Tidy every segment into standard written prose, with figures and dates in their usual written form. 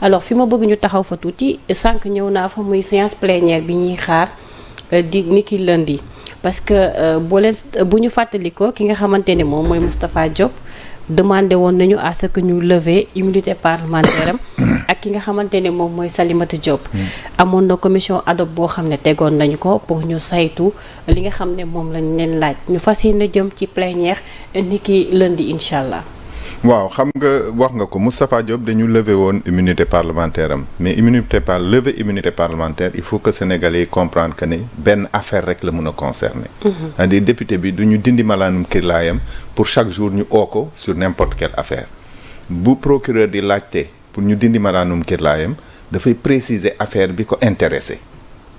alors fi ma bëgg ñu taxaw fa tuuti sànq ñëw naa fa muy séance plénière bi ñuy xaar di niki lundi parce que bu ñu fàttalikoo ki nga xamante ne moom mooy Moustapha Diop demandé woon nañu à ce que ñu lever immunité parlementaire am ak ki nga xamante ne moom mooy Salimata Diop. amoon na commission ad hoc boo xam ne tegoon nañu ko pour ñu saytu li nga xam ne moom lañ leen laaj ñu fas yéene jëm ci plénière niki lundi incha allah. waaw xam nga wax nga ko Moustapha Diop dañu lever woon immunité parlementaire am mais lever immunité parlementaire il faut que sénégalais yi comprendre que ne benn affaire rek la mun a concerner. c'est-à-dire député bi du ñu dindi malaanum kirlaayam pour chaque jour ñu oo ko sur n'importe quelle affaire bu procureur di laajte pour ñu dindi malaanum kirlaayam dafay préciser affaire bi ko intéressé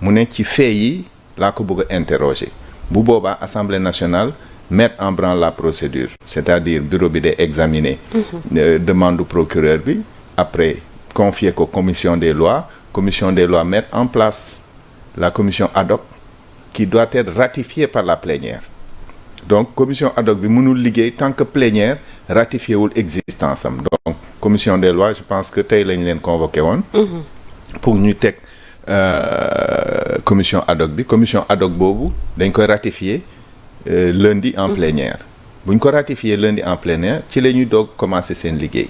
mu ne ci fait yi laa ko bëgg a interroger bu boobaa Assemblée nationale mettre en branle la procédure c'est-à-dire bureau bi day examiner demande du procureur bi après confier ko commission des lois mettre en place la commission ad hoc qui doit être ratifiée par la plénière donc commission ad hoc bi mënul liggéey tant que plénière ratifié wul existence am donc commission des lois je pense que tey lañ leen convoqué woon pour ñu teg commission ad hoc boobu dañ koy ratifier lundi en plénière bu ñu ko ratifié lundi en plénière ci la ñuy doog commencer seen liggéey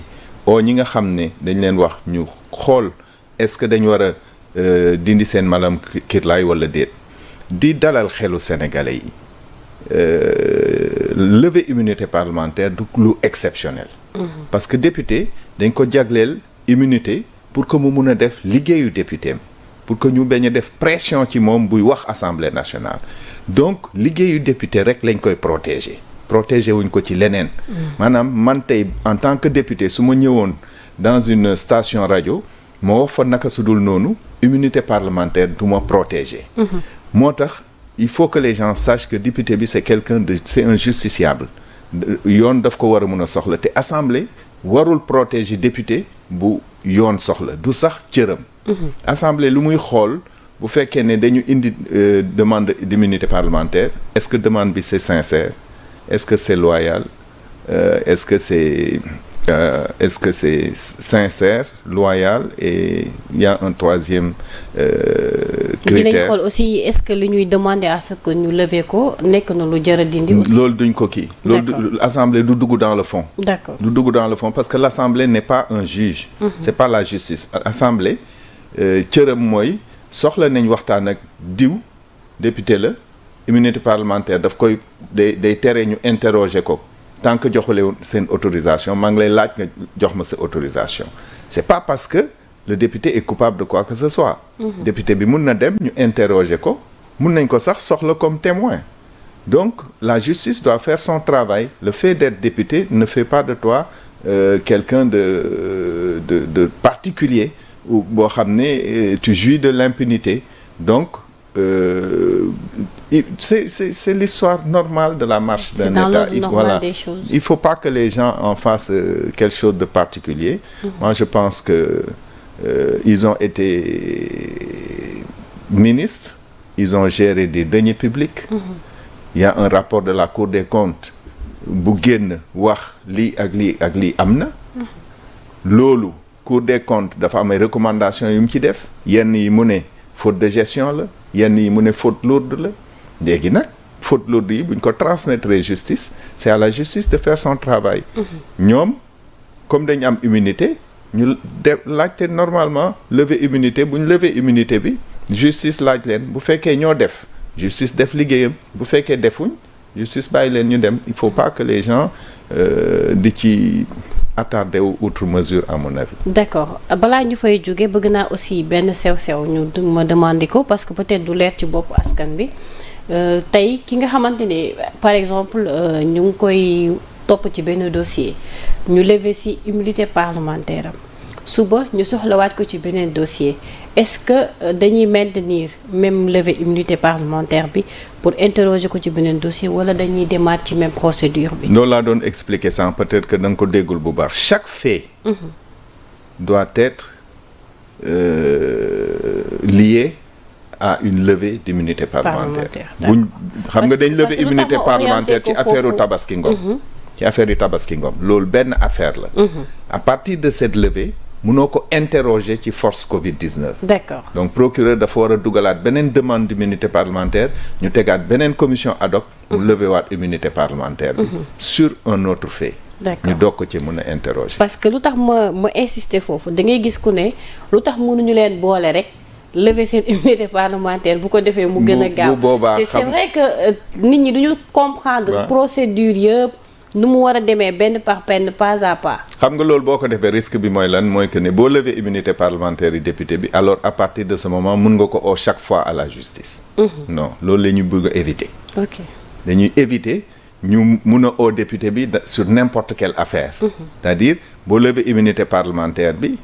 ñi nga xam ne dañ leen wax ñu xool est-ce que dañ war a dindi seen malam kirlaay wala déet di dalal xelu sénégalais yi lever immunité parlementaire du lu exceptionnel parce que député dañ ko jagleel immunité pour que mu mun a def liggéeyu député am pour que ñu bañ a def pression ci moom buy wax assemblée nationale donc liggéeyu député rek lañ koy protéger wuñ ko ci leneen maanaam man tey en tant que député su ma ñëwoon dans une station radio moo wax fa naka su dul noonu immunité parlementaire du ma protéger moo tax il faut que les gens sachent que député bi c'est un justiciable yoon daf ko war a mun a soxla te assemblée warul protéger député bu yoon soxla du sax cëram assemblée lu muy xool bu fekkee ne dañu indi demande d'immunité parlementaire est-ce que demande bi c'est sincère est-ce que c'est loyal est-ce que c'est sincère loyal et il y a un troisième critère dinañ xool aussi est-ce que li ñuy demander à ce que ñu lever ko nekk na lu jar a dindi aussi loolu duñ ko kii loolu assemblée du dugg dans le fond d'accord du dugg dans le fond parce que l'assemblée n'est pas un juge c'est pas la justice assemblée cëram mooy soxla nañ waxtaan ak diw député la immunité parlementaire daf koy day tere ñu interroger ko tant que joxuleen seen autorisation maa ngi lay laaj nga jox ma sa autorisation c'est pas parce que le député est coupable de quoi que ce soit député bi mun na dem ñu interroger ko mun nañ ko sax soxla comme témoin donc la justice doit faire son travail le fait d'être député ne fait pas de toi quelqu'un de particulier ou boo xam ne tu jouis de l'impunité donc c'est l'histoire normale de la marche d'un État. Voilà. Il faut pas que les gens en fassent quelque chose de particulier. Moi, je pense que ils ont été ministres, ils ont géré des deniers publics. Il y a un rapport de la Cour des comptes bu génn wax lii ak lii am na. Loolu Cour des comptes dafa am ay recommandations yu mu ci def yenn yi mu ne faute de gestion la yenn yi mu ne faute lourde la léegi nag faute lourde yi bu ñu ko transmettre justice c'est à la justice de faire son travail ñoom comme dañu am immunité ñu laajte normalement lever immunité bu ñu lever immunité bi justice laaj leen bu fekkee ñoo def justice def liggéeyam bu fekkee defuñ justice bàyyi leen ñu dem il faut pas que les gens di ci attardé wu outre mesure à mon avis. D'accord balaa ñu fay jóge bëgg naa aussi benn sew-sew ñu ma demandé ko parce que peut-être du leer ci bopp askan bi tey ki nga xamante ne par exemple ñu ngi koy topp ci benn dossier ñu lever ci immunité parlementaire am suba ñu soxlawaat ko ci beneen dossier est-ce que dañuy maintenir même lever immunité parlementaire bi pour interroger ko ci beneen dossier wala dañuy demaat ci même procédure bi. loolu laa doon expliquer ça peut-être que da nga ko déggul bu baax chaque fait doit être lié à une levée d'immunité parlementaire. buñ xam nga dañ lever immunité parlementaire ci affaire u Tabaski Ngom. ci affaire yu Tabaski Ngom loolu benn affaire la. à partir de cette levée mënoo ko interroger ci force Covid-19. D'accord. Donc procureur dafa war a dugalaat beneen demande d'immunité parlementaire ñu tegaat beneen commission ad hoc mu lever waat immunité parlementaire bi sur un autre fait. D'accord. ñu doog ko ci mën a interroger. parce que lu tax ma insister foofu da ngay gis ku ne lu tax mënuñu leen boole rek lever seen immunité parlementaire bu ko defee mu gën a gaaw. bu boobaa c'est vrai que nit ñi duñu comprendre procédure yëpp nu mu war a demee benn par benn pas à pas. xam nga loolu boo ko defee risque bi mooy lan mooy que ne boo lever immunité parlementaire yi député bi alors à partir de ce moment mun nga ko oo chaque fois à la justice. Non loolu la ñu bëgg a éviter. ok dañuy éviter ñu mun a oo député bi sur n'importe quelle affaire. C'est-à-dire boo lever immunité parlementaire bi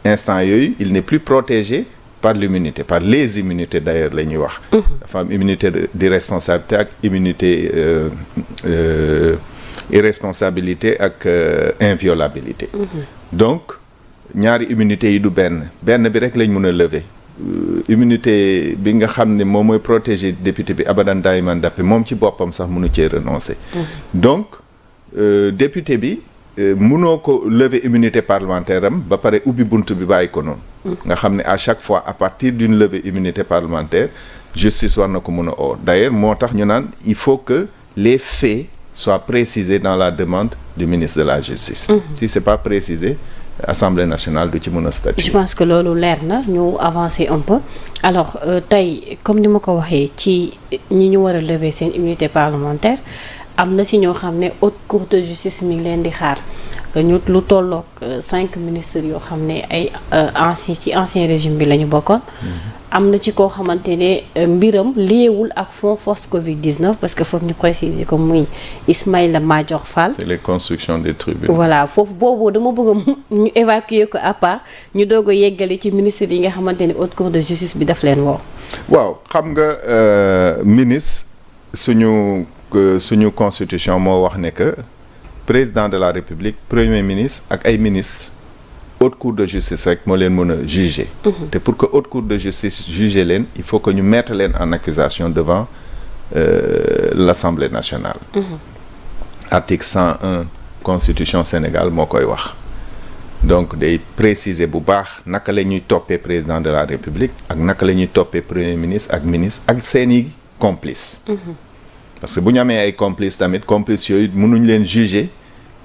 instant yooyu il n'est plus protégé par l'immunité par les immunités d'ailleurs la ñuy wax. dafa am immunité d'irresponsabilité ak immunité. Irresponsabilité ak inviolabilité. Donc ñaari immunité yi du benn bi rek lañ mën a lever immunité bi nga xam ne moom mooy protéger député bi abadan daiman dappe moom ci boppam sax mënu cee renoncer. Donc député bi mënoo ko lever immunité parlementaire am ba pare ubbi bunt bi bàyyi ko noonu. nga xam ne à chaque fois à partir d'une levée immunité parlementaire justice war na ko mën a oo d'ailleurs moo tax ñu naan il faut que les faits soit précisé dans la demande du ministre de la Justice. Si c'est pas précisé Assemblée nationale du ci mën a statuer. Je pense que loolu leer na ñu avancer un peu alors tey comme ni ma ko waxee ci ñi ñu war a lever seen immunité parlementaire am na si ñoo xam ne haute cour de justice mi ngi leen di xaar ñu lu tolloog 5 ministres yoo xam ne ay ancien régime bi la ñu bokkoon. am na ci koo xamante ne mbiram liéwul ak fonds force Covid-19 parce que foog ñu préciser ko muy Ismaïla Madior Fall. c'est les constructions des tribunaux. voilà foofu boobu dama bëgg ñu évacuer ko à part ñu doog a yeggale ci ministre yi nga xamante ne haute cour de justice bi daf leen woo. waaw xam nga ministre suñu constitution moo wax ne que président de la république premier ministre ak ay ministres. haute cour de justice rek moo leen mën a juger. te pour que haute cour de justice juger leen il faut que ñu mettre leen en accusation devant l'Assemblée nationale. Article 101 constitution Sénégal moo koy wax. donc day préciser bu baax naka la ñuy toppee président de la république ak naka la ñuy toppee premier ministre ak ministre ak seeni complices. parce que bu ñu amee ay complices tamit complices yooyu mënuñ leen juger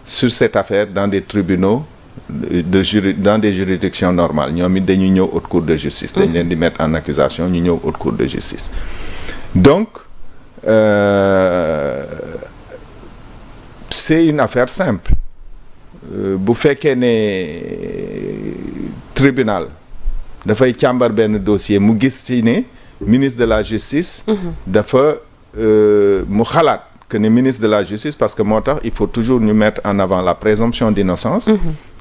sur cette affaire dans des tribunaux. dans des juridictions normales ñoom it dañuy ñëw haute cour de justice dañ leen di mettre en accusation ñu ñëw haute cour de justice donc c'est une affaire simple bu fekkee ne tribunal dafay càmbar benn dossier mu gis ci ne ministre de la justice dafa mu xalaat que ne ministre de la justice parce que moo tax il faut toujours ñu mettre en avant la présomption d'innocence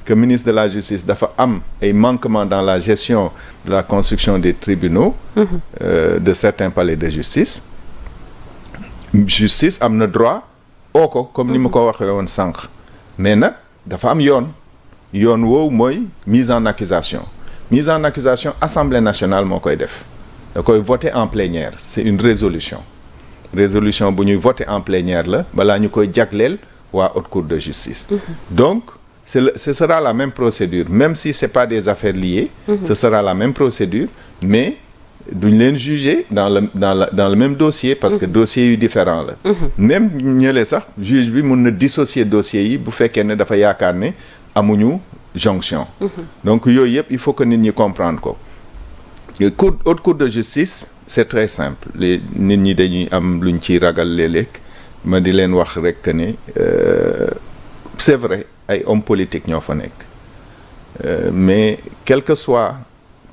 que ministre de la justice dafa am ay manquements dans la gestion de la construction des tribunaux de certains palais de justice am na droit oo ko comme ni ma ko waxee woon sànq mais nag dafa am yoon woowu mooy mise en accusation Assemblée nationale moo koy def da koy voter en plénière c'est une résolution bu ñuy voter en plénière la balaa ñu koy jagleel waa haute cour de justice donc ce sera la même procédure même si c'est pas des affaires liées ce sera la même procédure mais duñ leen juger dans le même dossier parce que dossiers yu différent la même ñële sax juge bi mun na dissocier dossiers yi bu fekkee ne dafa yaakaar ne amuñu jonction donc yooyu yëpp il faut que nit ñi comprendre ko haute cour de justice c'est très simple nit ñi dañuy am luñ ciy ragal léeg-léeg ma di leen wax rek que ne c'est vrai ay hommes politiques ñoo fa nekk mais quelle que soit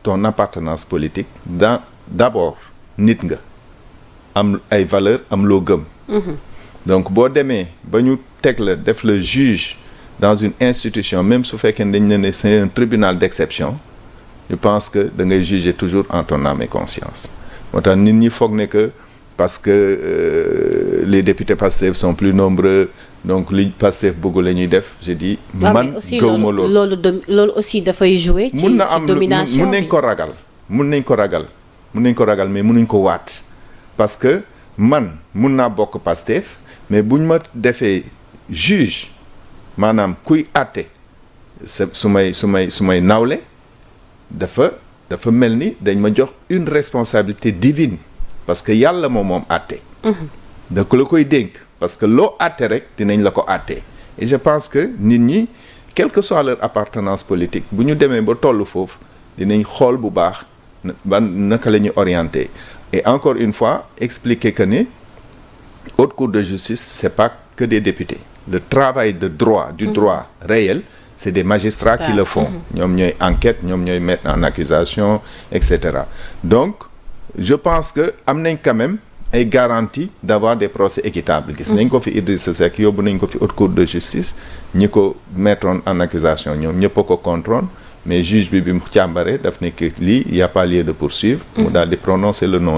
ton appartenance politique d'abord nit nga am ay valeurs am loo gëm donc boo demee ba ñu teg la def le juge dans une institution même su fekkee ne dañ ne c'est un tribunal d'exception je pense que da ngay juger toujours en ton âme et conscience moo tax nit ñi foog ne que parce que les députés Pastef sont plus nombreux donc li Pastef bëgg la ñuy def je dis man gëwuma loolu aussi dafay jouer ci domination mun nañ ko ragal mais munuñ ko waat parce que man mun naa bokk Pastef mais buñ ma defee juge maanaam kuy àtte su may nawle dafa mel ni dañ ma jox une responsabilité divine parce que yàlla moom àtte. da ko la koy dénk parce que loo àtte rek dinañ la ko àtte et je pense que nit ñi quelle que soit leur appartenance politique bu ñu demee ba tollu foofu dinañ xool bu baax naka la ñuy orienté et encore une fois expliquer que ne haute cour de justice c'est pas que des députés le travail de droit du droit réel c'est des magistrats qui le font ñoom ñooy enquête ñoom ñooy mettre en accusation etc. Donc je pense que am nañ quand même ay garantie d'avoir des procès équitables gis nañ ko fi Idrissa Seck yóbbu nañ ko fi haute cour de justice ñi ko mettre en accusation ñoom ñëpp a ko contrôle mais juge bi mu càmbare daf ne que lii y a pas lieu de poursuivre mu daal di prononcer le non